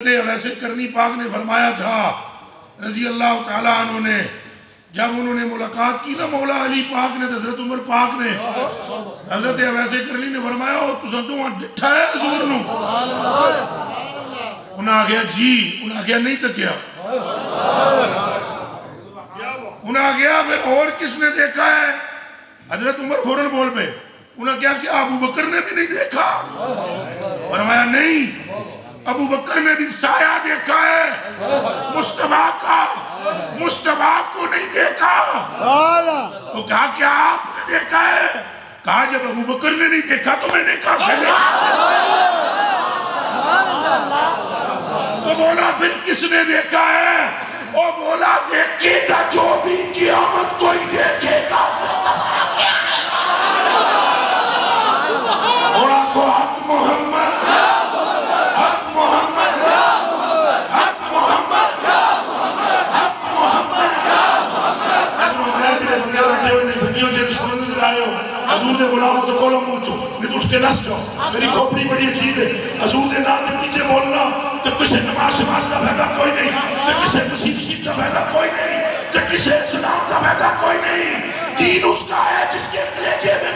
ویسے کرنی پاک نے فرمایا تھا رضی اللہ تعالیٰ عنہ نے جب انہوں نے ملاقات کی نا مولا علی پاک نے حضرت عمر پاک نے حضرت ویسے کرنی نے فرمایا تُساں تو وہاں ڈٹھا ہے حضور نو انہاں آگیا جی انہاں آگیا نہیں تکیا انہاں آگیا پھر اور کس نے دیکھا ہے حضرت عمر فوراً بول پہ انہاں کیا کہ ابو بکر نے بھی نہیں دیکھا فرمایا نہیں ابو بکر نے بھی سایہ دیکھا ہے مصطفیٰ کا مصطفیٰ کو نہیں دیکھا تو کہا کیا آپ نے دیکھا ہے کہا جب ابو بکر نے نہیں دیکھا تو میں نے کہا سے دیکھا تو بولا پھر کس نے دیکھا ہے وہ بولا دیکھے گا جو بھی قیامت کوئی دیکھے گا مصطفیٰ کیا بولا کو حق محمد حضور دے غلاموں تو کولوں موچو نہیں تو اٹھ کے نس جاؤ میری کھوپڑی بڑی عجیب ہے حضور دے نام میں نیچے بولنا تو کسے نماز کا پیدا کوئی نہیں تو کسے مسیح کا پیدا کوئی نہیں تو کسے اسلام کا پیدا کوئی نہیں دین اس کا ہے جس کے کلیجے میں